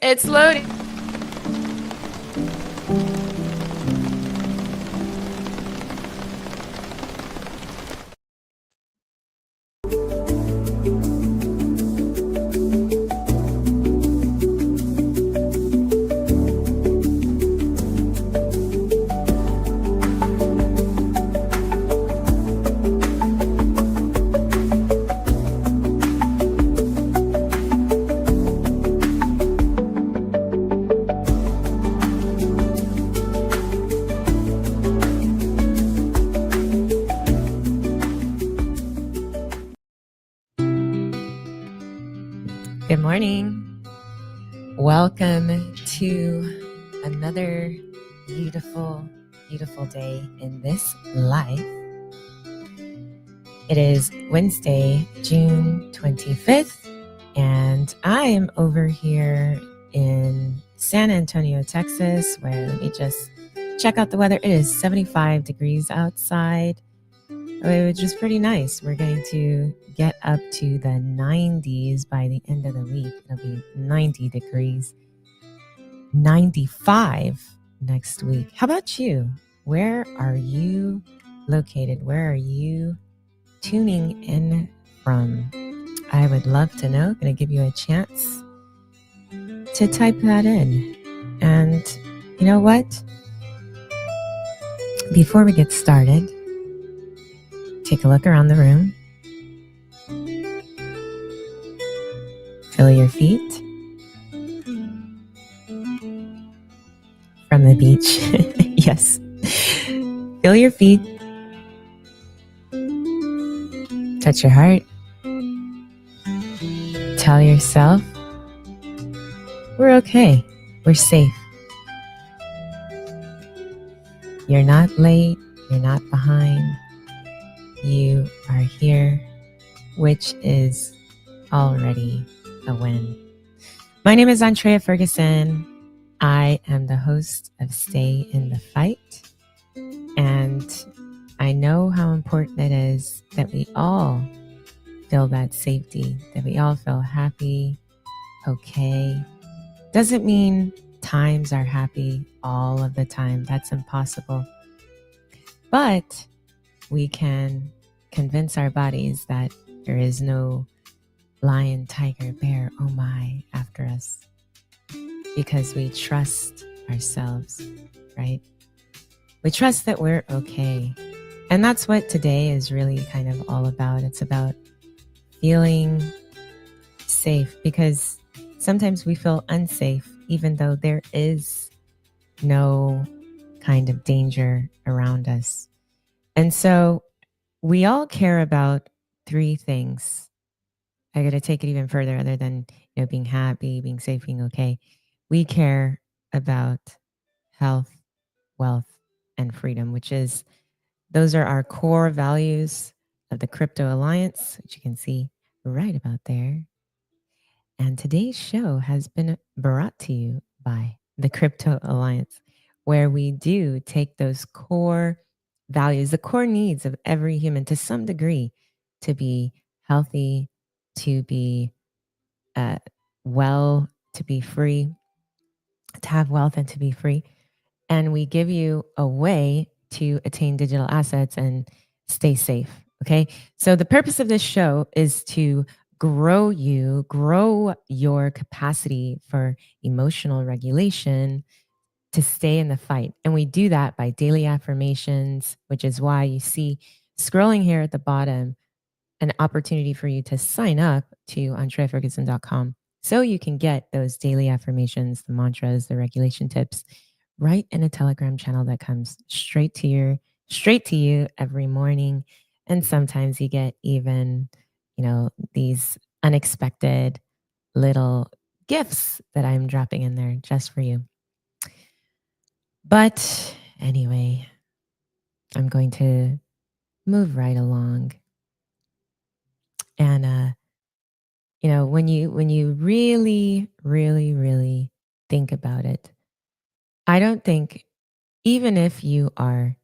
It's loading. Good morning. Welcome to another beautiful, beautiful day in this life. It is Wednesday, June 25th, and I am over here in San Antonio, Texas, where let me just check out the weather. It is 75 degrees outside, which is pretty nice. We're going to get up to the 90s by the end of the week. It'll be 90 degrees, 95 next week. How about you? Where are you located? Where are you tuning in from? I would love to know. I'm going to give you a chance to type that in. And you know what? Before we get started, take a look around the room. Feel your feet from the beach. Yes. Feel your feet. Touch your heart. Tell yourself, we're okay. We're safe. You're not late. You're not behind. You are here, which is already a win. My name is Andrea Ferguson. I am the host of Stay in the Fight. And I know how important it is that we all feel that safety, that we all feel happy, okay. Doesn't mean times are happy all of the time. That's impossible. But we can convince our bodies that there is no lion, tiger, bear, oh my, after us. Because we trust ourselves, right? We trust that we're okay. And that's what today is really kind of all about. It's about feeling safe, because sometimes we feel unsafe, even though there is no kind of danger around us. And so we all care about three things. I got to take it even further, other than being happy, being safe, being okay. We care about health, wealth, and freedom, those are our core values of the Crypto Alliance, which you can see right about there. And today's show has been brought to you by the Crypto Alliance, where we do take those core values, the core needs of every human to some degree, to be healthy, to be well, to be free, to have wealth and to be free. And we give you a way to attain digital assets and stay safe. Okay. So the purpose of this show is to grow your capacity for emotional regulation, to stay in the fight. And we do that by daily affirmations, which is why you see scrolling here at the bottom an opportunity for you to sign up to andreaferguson.com so you can get those daily affirmations, the mantras, the regulation tips right in a Telegram channel that comes straight to you every morning. And sometimes you get even, these unexpected little gifts that I'm dropping in there just for you. But anyway, I'm going to move right along. And when you really, really, really think about it, I don't think, even if you are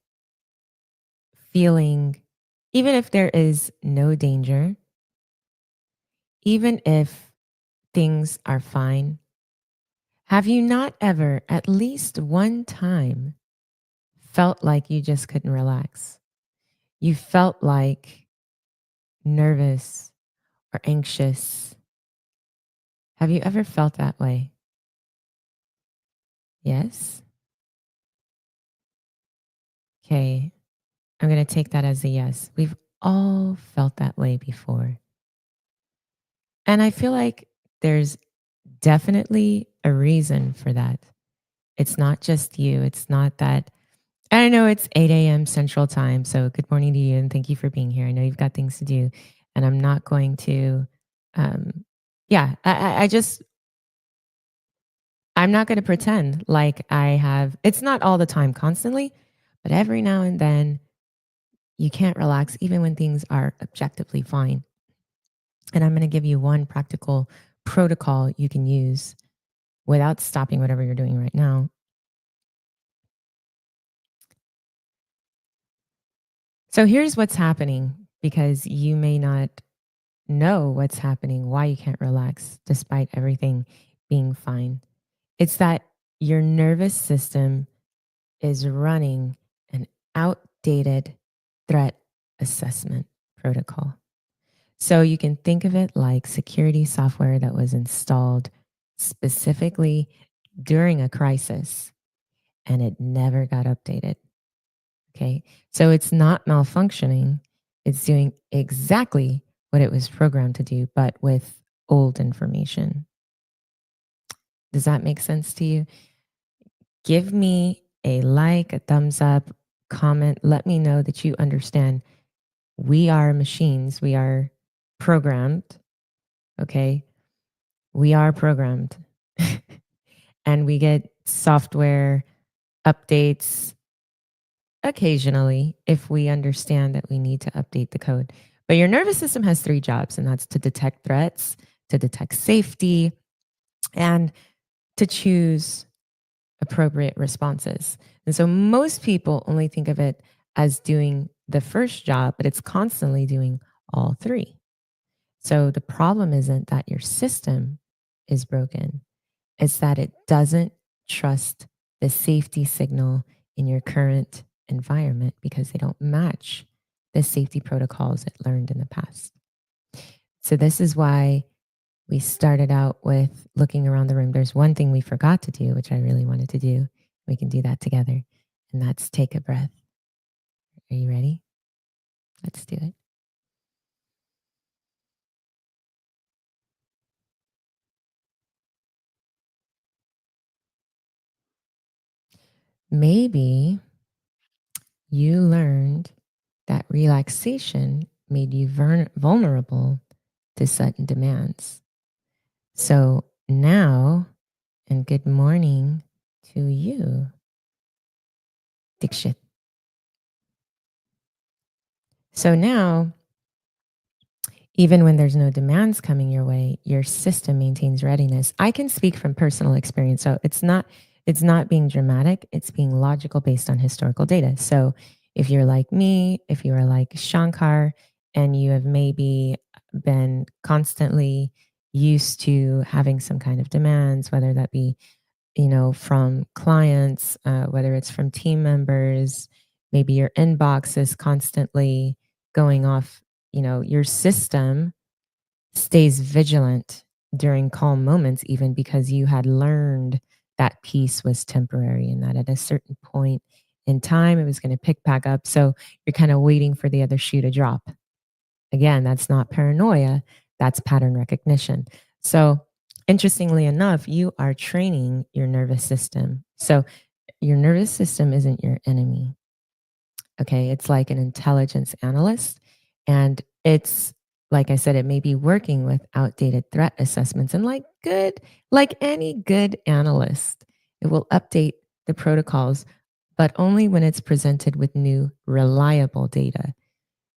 feeling, even if there is no danger, even if things are fine, Have you not ever, at least one time, felt like you just couldn't relax? You felt like nervous or anxious. Have you ever felt that way? Yes? Okay, I'm going to take that as a yes. We've all felt that way before. And I feel like there's definitely a reason for that. It's not just you. It's not that. I know it's 8 a.m. Central Time. So good morning to you and thank you for being here. I know you've got things to do. And I'm not going to, um, yeah, I just, I'm not going to pretend like I have, it's not all the time constantly, but every now and then you can't relax even when things are objectively fine. And I'm going to give you one practical protocol you can use without stopping whatever you're doing right now. So here's what's happening because you may not know what's happening, why you can't relax despite everything being fine. It's that your nervous system is running an outdated threat assessment protocol. So you can think of it like security software that was installed specifically during a crisis and it never got updated. Okay. So it's not malfunctioning. It's doing exactly what it was programmed to do, but with old information. Does that make sense to you? Give me a like, a thumbs up, comment. Let me know that you understand we are machines. We are programmed. Okay. We are programmed and we get software updates occasionally if we understand that we need to update the code. But your nervous system has three jobs, and that's to detect threats, to detect safety, and to choose appropriate responses. And so most people only think of it as doing the first job, but it's constantly doing all three. So the problem isn't that your system is broken, it's that it doesn't trust the safety signal in your current environment because they don't match the safety protocols it learned in the past. So, this is why we started out with looking around the room. There's one thing we forgot to do, which I really wanted to do. We can do that together, and that's take a breath. Are you ready? Let's do it. Maybe you learned that relaxation made you vulnerable to sudden demands. So now, and good morning to you, Dikshit. So now, even when there's no demands coming your way, your system maintains readiness. I can speak from personal experience. So it's not being dramatic, it's being logical based on historical data. So if you're like me, if you are like Shankar, and you have maybe been constantly used to having some kind of demands, whether that be from clients, whether it's from team members, maybe your inbox is constantly going off, your system stays vigilant during calm moments, even because you had learned that peace was temporary and that at a certain point in time, it was going to pick back up. So you're kind of waiting for the other shoe to drop. Again, that's not paranoia, that's pattern recognition. So, interestingly enough, you are training your nervous system. So, your nervous system isn't your enemy. Okay. It's like an intelligence analyst. And it's, like I said, it may be working with outdated threat assessments. And like any good analyst, it will update the protocols, but only when it's presented with new, reliable data.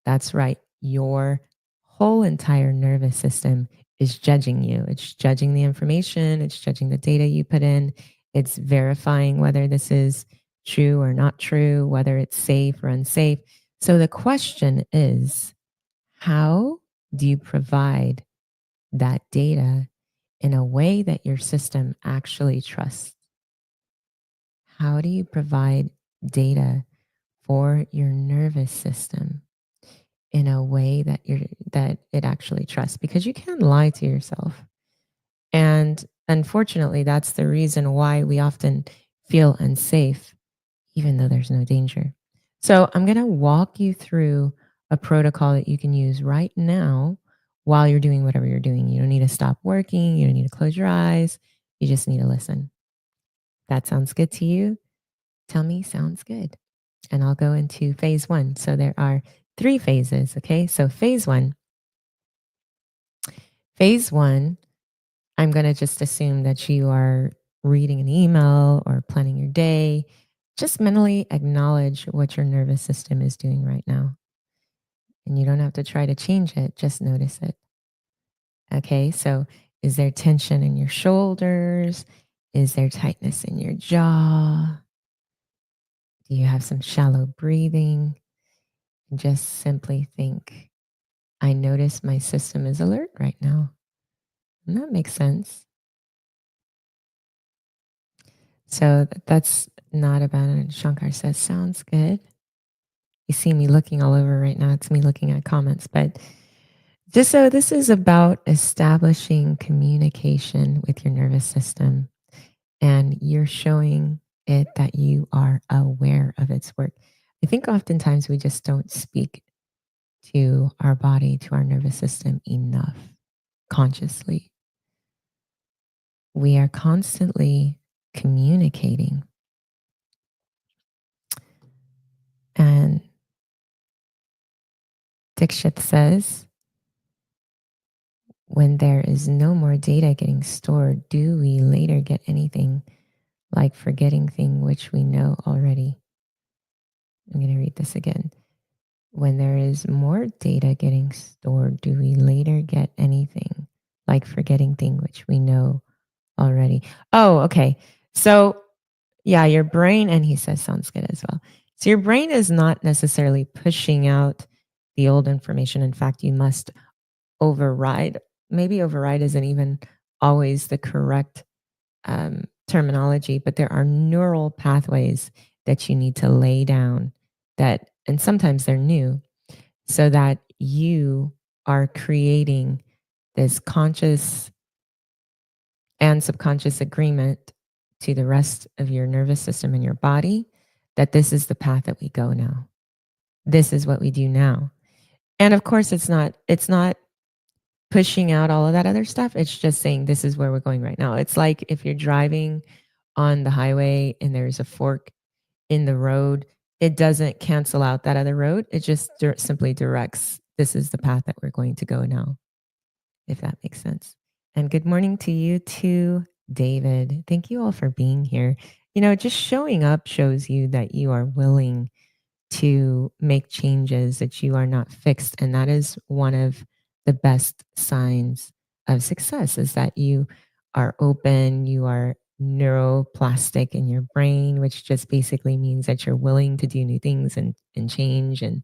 That's right. Your whole entire nervous system is judging you. It's judging the information, it's judging the data you put in, it's verifying whether this is true or not true, whether it's safe or unsafe. So the question is, how do you provide that data in a way that your system actually trusts? How do you provide data for your nervous system in a way that it actually trusts? Because you can lie to yourself. And unfortunately, that's the reason why we often feel unsafe, even though there's no danger. So I'm going to walk you through a protocol that you can use right now while you're doing whatever you're doing. You don't need to stop working. You don't need to close your eyes. You just need to listen. That sounds good to you? Tell me sounds good. And I'll go into phase one. So there are three phases. Okay. So phase one, I'm going to just assume that you are reading an email or planning your day. Just mentally acknowledge what your nervous system is doing right now. And you don't have to try to change it, just notice it. Okay, so is there tension in your shoulders? Is there tightness in your jaw? Do you have some shallow breathing? And just simply think, I notice my system is alert right now. And that makes sense. So that's not a bad. And Shankar says, sounds good. You see me looking all over right now. It's me looking at comments, but just so this is about establishing communication with your nervous system, and you're showing it that you are aware of its work. I think oftentimes we just don't speak to our body, to our nervous system enough consciously. We are constantly communicating. And Dikshit says, when there is no more data getting stored, do we later get anything like forgetting thing which we know already? I'm going to read this again. When there is more data getting stored, do we later get anything like forgetting thing which we know already? Oh, okay. So, yeah, your brain, and he says sounds good as well. So, your brain is not necessarily pushing out the old information. In fact, you must override. Maybe override isn't even always the correct terminology, but there are neural pathways that you need to lay down that, and sometimes they're new, so that you are creating this conscious and subconscious agreement to the rest of your nervous system and your body that this is the path that we go now. This is what we do now. And of course it's not pushing out all of that other stuff. It's just saying this is where we're going right now. It's like if you're driving on the highway and there's a fork in the road, it doesn't cancel out that other road. It just simply directs this is the path that we're going to go now, if that makes sense. And good morning to you too, David. Thank you all for being here. Just showing up shows you that you are willing to make changes, that you are not fixed. And that is one of the best signs of success, is that you are open, you are neuroplastic in your brain, which just basically means that you're willing to do new things and change and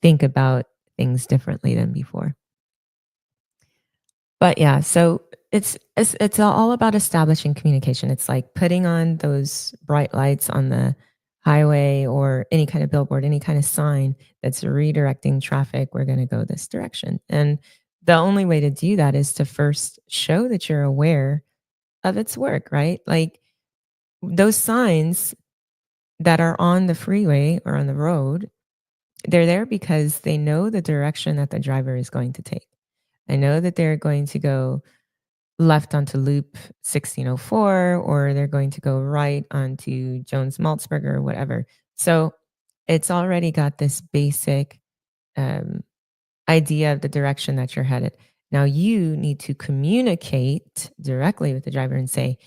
think about things differently than before. But yeah, so it's all about establishing communication. It's like putting on those bright lights on the highway or any kind of billboard, any kind of sign that's redirecting traffic. We're going to go this direction. And the only way to do that is to first show that you're aware of its work, right? Like those signs that are on the freeway or on the road, they're there because they know the direction that the driver is going to take. I know that they're going to go left onto loop 1604, or they're going to go right onto Jones Maltzberger or whatever. So it's already got this basic idea of the direction that you're headed. Now you need to communicate directly with the driver and say,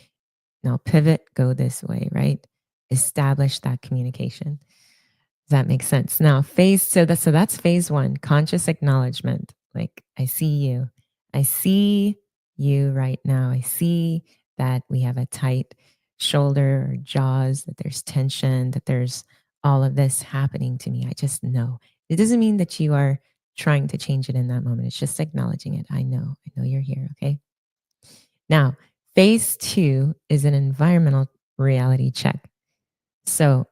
now pivot, go this way, right? Establish that communication. Does that make sense? Now, that's phase one, conscious acknowledgement. Like, I see you. I see you right now. I see that we have a tight shoulder or jaws, that there's tension, that there's all of this happening to me. I just know. It doesn't mean that you are trying to change it in that moment. It's just acknowledging it. I know you're here. Okay. Now, phase two is an environmental reality check. So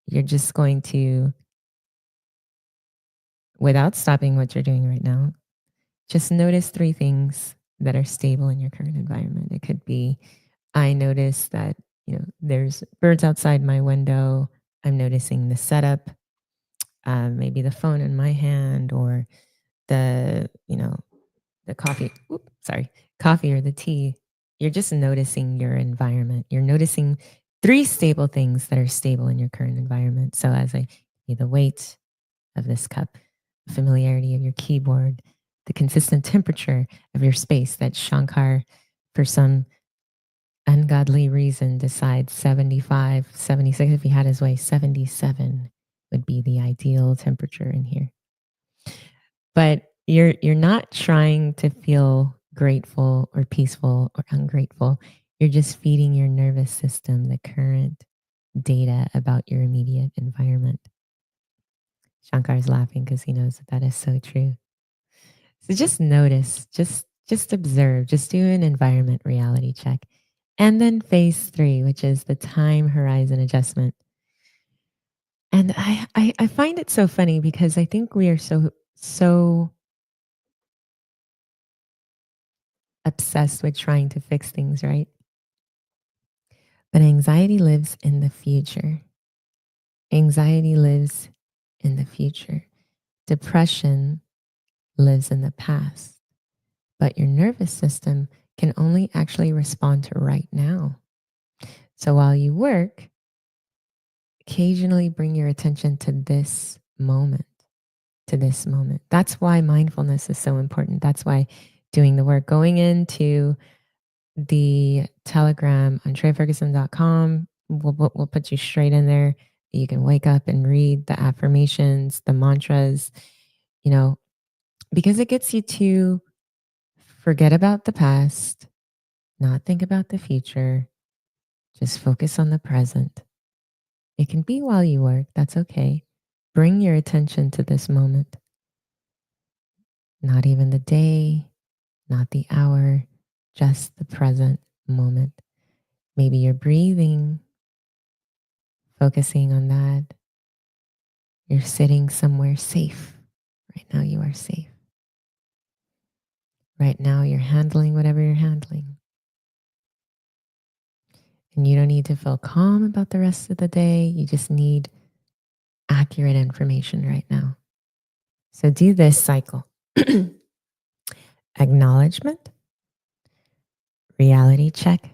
you're just going to, without stopping what you're doing right now, just notice three things that are stable in your current environment. It could be, I notice that, there's birds outside my window. I'm noticing the setup, maybe the phone in my hand or the, the coffee or the tea. You're just noticing your environment. You're noticing three stable things that are stable in your current environment. So as I the weight of this cup, the familiarity of your keyboard, the consistent temperature of your space that Shankar, for some ungodly reason, decides 75, 76. If he had his way, 77 would be the ideal temperature in here. But you're not trying to feel grateful or peaceful or ungrateful. You're just feeding your nervous system the current data about your immediate environment. Shankar's laughing because he knows that is so true. So just notice, just observe, just do an environment reality check. And then phase three, which is the time horizon adjustment. And I find it so funny because I think we are so obsessed with trying to fix things, right? But anxiety lives in the future. Anxiety lives in the future. Depression lives in the past. But your nervous system can only actually respond to right now. So while you work, occasionally bring your attention to this moment, to this moment. That's why mindfulness is so important. That's why doing the work, going into the Telegram on TreyFerguson.com, we'll put you straight in there. You can wake up and read the affirmations, the mantras, because it gets you to forget about the past, not think about the future, just focus on the present. It can be while you work, that's okay. Bring your attention to this moment. Not even the day, not the hour, just the present moment. Maybe you're breathing, focusing on that. You're sitting somewhere safe. Right now, you are safe. Right now, you're handling whatever you're handling. And you don't need to feel calm about the rest of the day. You just need accurate information right now. So do this cycle. Acknowledgement, reality check,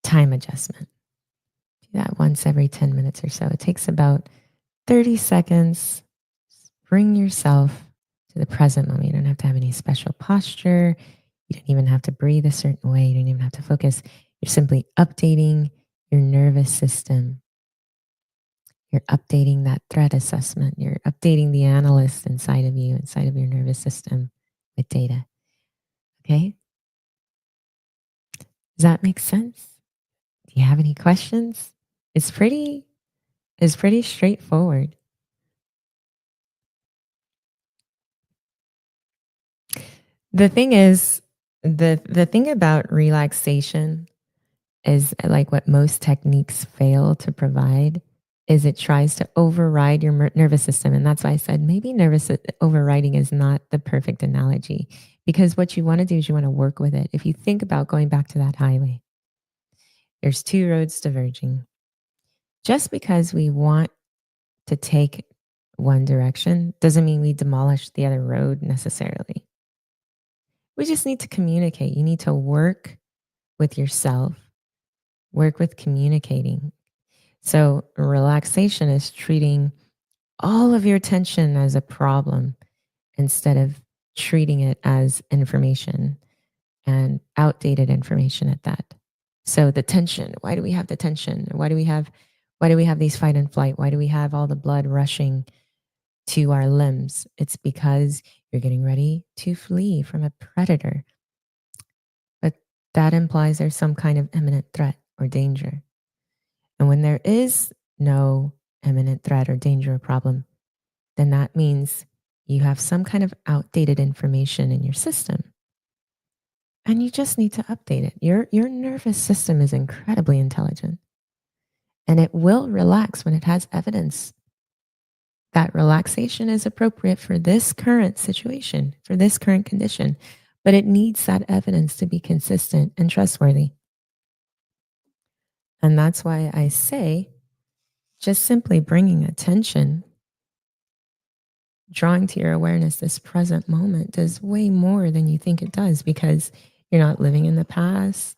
time adjustment. Do that once every 10 minutes or so. It takes about 30 seconds. Bring yourself to the present moment. You don't have to have any special posture. You don't even have to breathe a certain way. You don't even have to focus. You're simply updating your nervous system. You're updating that threat assessment. You're updating the analyst inside of you, inside of your nervous system with data. Okay? Does that make sense? Do you have any questions? It's pretty straightforward. The thing is, the thing about relaxation is like what most techniques fail to provide is it tries to override your nervous system. And that's why I said maybe overriding is not the perfect analogy, because what you want to do is you want to work with it. If you think about going back to that highway, there's two roads diverging. Just because we want to take one direction doesn't mean we demolish the other road necessarily. We just need to communicate. You need to work with yourself, work with communicating. So relaxation is treating all of your attention as a problem instead of treating it as information, and outdated information at that. So the tension, why do we have the tension? Why do we have these fight and flight? Why do we have all the blood rushing to our limbs? It's because you're getting ready to flee from a predator. But that implies there's some kind of imminent threat or danger. And when there is no imminent threat or danger or problem, then that means you have some kind of outdated information in your system. and you just need to update it. Your nervous system is incredibly intelligent, and it will relax when it has evidence that relaxation is appropriate for this current situation, for this current condition, but it needs that evidence to be consistent and trustworthy. And that's why I say just simply bringing attention, drawing to your awareness this present moment does way more than you think it does, because you're not living in the past.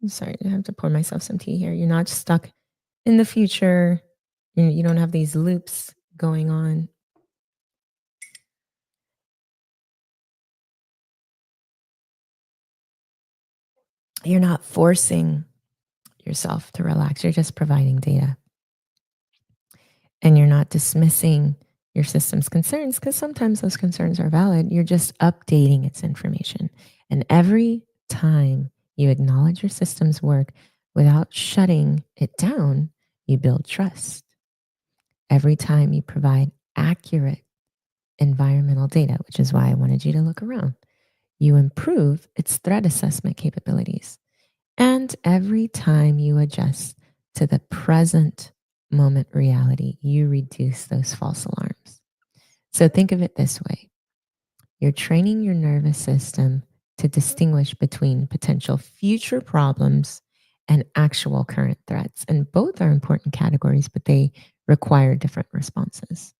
I'm sorry, I have to pour myself some tea here. You're not stuck in the future. You don't have these loops going on. You're not forcing yourself to relax. You're just providing data, and you're not dismissing your system's concerns, because sometimes those concerns are valid. You're just updating its information. And every time you acknowledge your system's work without shutting it down, you build trust. Every time you provide accurate environmental data, which is why I wanted you to look around, you improve its threat assessment capabilities. And every time you adjust to the present moment reality, you reduce those false alarms. So think of it this way: you're training your nervous system to distinguish between potential future problems and actual current threats. And both are important categories, but they require different responses.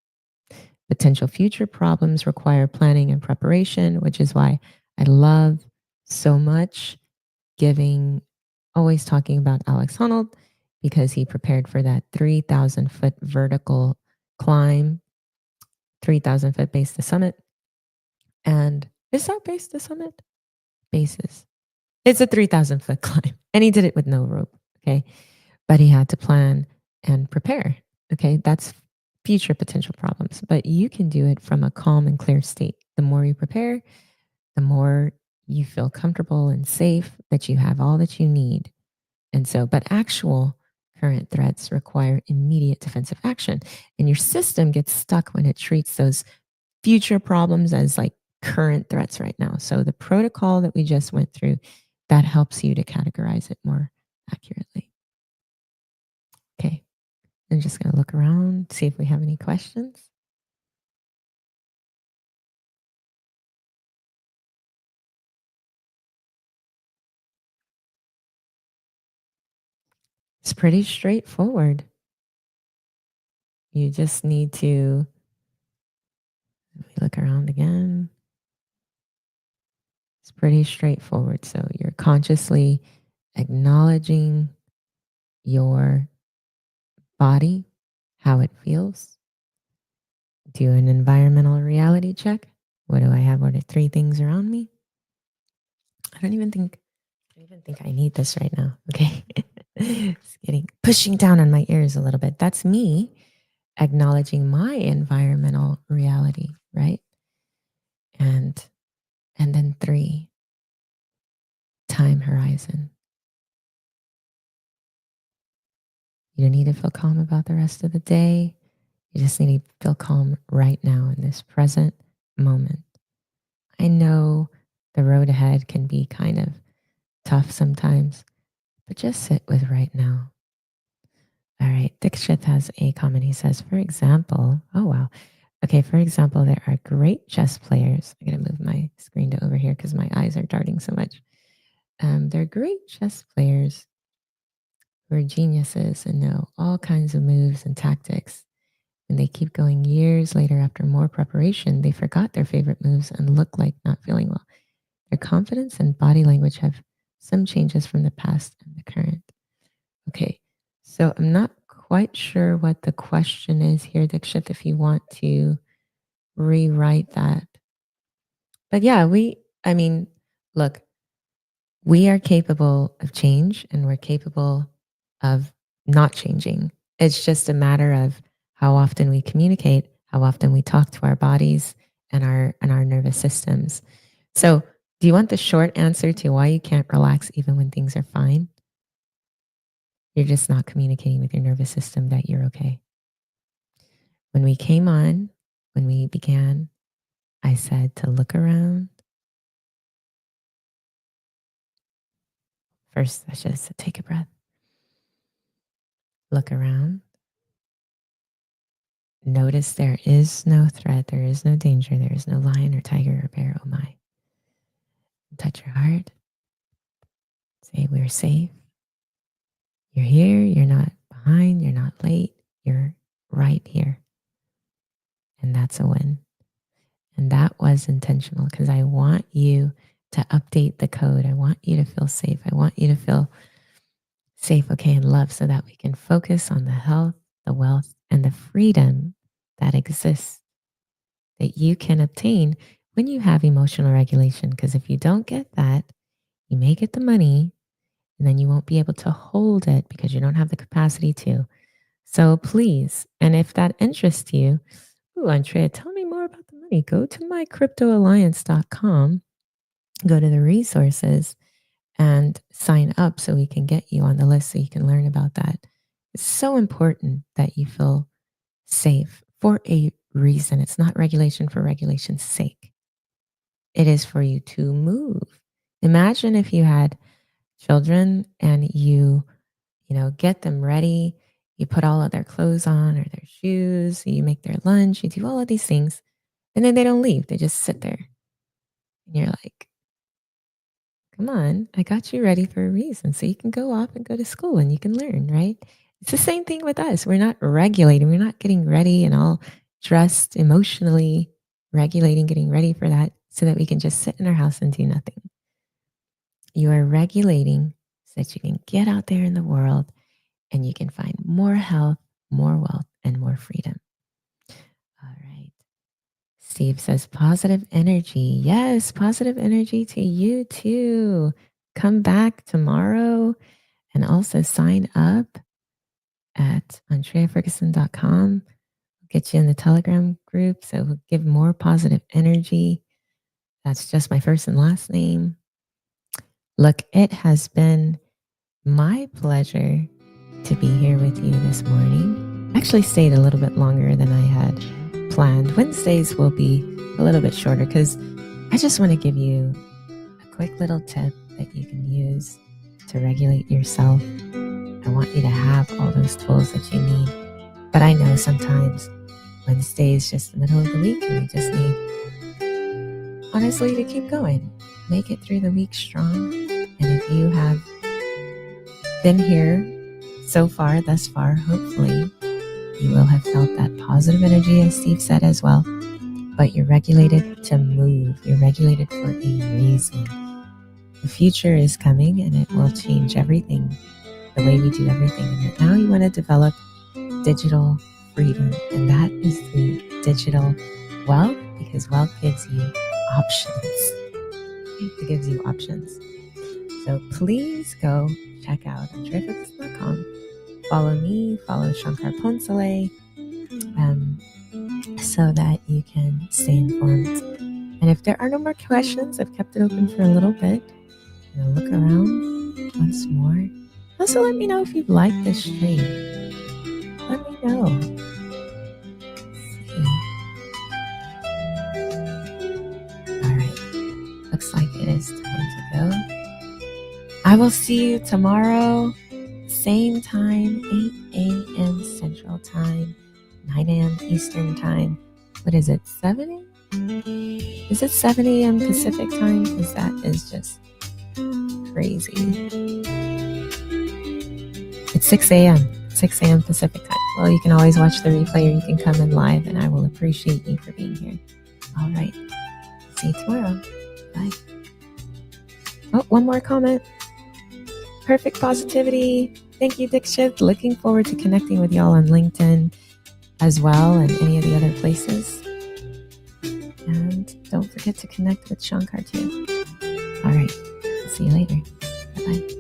Potential future problems require planning and preparation, which is why I love so much always talking about Alex Honnold, because he prepared for that 3,000-foot vertical climb, 3,000 foot base to summit. And is that base to summit? Bases. It's a 3,000-foot climb. And he did it with no rope. Okay. But he had to plan and prepare. Okay. That's future potential problems. But you can do it from a calm and clear state. The more you prepare, the more you feel comfortable and safe that you have all that you need. And so, but actual current threats require immediate defensive action. And your system gets stuck when it treats those future problems as like current threats right now. So the protocol that we just went through, that helps you to categorize it more accurately. Okay. I'm just going to look around, see if we have any questions. It's pretty straightforward. You just need to let me look around again. It's pretty straightforward. So you're consciously acknowledging your body, how it feels. Do an environmental reality check. What do I have? What are three things around me? I don't even think I need this right now. Okay. It's pushing down on my ears a little bit. That's me acknowledging my environmental reality, right? And then three, time horizon. You don't need to feel calm about the rest of the day. You just need to feel calm right now in this present moment. I know the road ahead can be kind of tough sometimes, but just sit with right now. All right. Dikshit has a comment. He says, for example, oh, wow. Okay. For example, there are great chess players. I'm going to move my screen to over here because my eyes are darting so much. They're great chess players who are geniuses and know all kinds of moves and tactics. And they keep going years later after more preparation. They forgot their favorite moves and look like not feeling well. Their confidence and body language have some changes from the past and the current. Okay, so I'm not quite sure what the question is here, Dikshit, if you want to rewrite that. But yeah, look, we are capable of change and we're capable of not changing. It's just a matter of how often we communicate, how often we talk to our bodies and our nervous systems. So, do you want the short answer to why you can't relax even when things are fine? You're just not communicating with your nervous system that you're okay. When we came on, when we began, I said to look around, First, I should have said take a breath. Look around. Notice there is no threat, there is no danger, there is no lion or tiger or bear, oh my. Touch your heart. Say, we're safe. You're here, you're not behind, you're not late, you're right here. And that's a win. And that was intentional because I want you to update the code. I want you to feel safe. I want you to feel safe, okay, and loved so that we can focus on the health, the wealth, and the freedom that exists that you can obtain when you have emotional regulation. Because if you don't get that, you may get the money and then you won't be able to hold it because you don't have the capacity to. So please, and if that interests you, Andrea, tell me more about the money. Go to mycryptoalliance.com, go to the resources, and sign up so we can get you on the list so you can learn about that. It's so important that you feel safe for a reason. It's not regulation for regulation's sake. It is for you to move. Imagine if you had children and you get them ready, you put all of their clothes on or their shoes, you make their lunch, you do all of these things, and then they don't leave. They just sit there. And you're like, come on, I got you ready for a reason. So you can go off and go to school and you can learn, right? It's the same thing with us. We're not regulating. We're not getting ready and all dressed emotionally, regulating, getting ready for that so that we can just sit in our house and do nothing. You are regulating so that you can get out there in the world and you can find more health, more wealth, and more freedom. All right. Steve says positive energy. Yes, positive energy to you too. Come back tomorrow and also sign up at andreaferguson.com. We'll get you in the Telegram group. So we'll give more positive energy. That's just my first and last name. Look, it has been my pleasure to be here with you this morning. I actually stayed a little bit longer than I had planned. Wednesdays will be a little bit shorter because I just want to give you a quick little tip that you can use to regulate yourself. I want you to have all those tools that you need. But I know sometimes Wednesday is just the middle of the week and we just need, honestly, to keep going. Make it through the week strong. And if you have been here so far, thus far, hopefully, you will have felt that positive energy, as Steve said as well. But you're regulated to move. You're regulated for a reason. The future is coming and it will change everything, the way we do everything. And right now you want to develop digital freedom. And that is through digital wealth, because wealth gives you options. It gives you options. So please go check out andreaferguson.com. Follow me, follow Shankar Ponsale, so that you can stay informed. And if there are no more questions, I've kept it open for a little bit. I'm going to look around once more. Also, let me know if you've liked this stream. Let me know. All right. Looks like it is time to go. I will see you tomorrow. Same time, 8 a.m. Central Time, 9 a.m. Eastern Time. What is it, 7 a.m.? Is it 7 a.m. Pacific Time? Because that is just crazy. It's 6 a.m. 6 a.m. Pacific Time. Well, you can always watch the replay or you can come in live, and I will appreciate you for being here. All right. See you tomorrow. Bye. Oh, one more comment. Perfect positivity. Thank you, Dixit. Looking forward to connecting with y'all on LinkedIn as well and any of the other places. And don't forget to connect with Shankar too. All right. See you later. Bye-bye.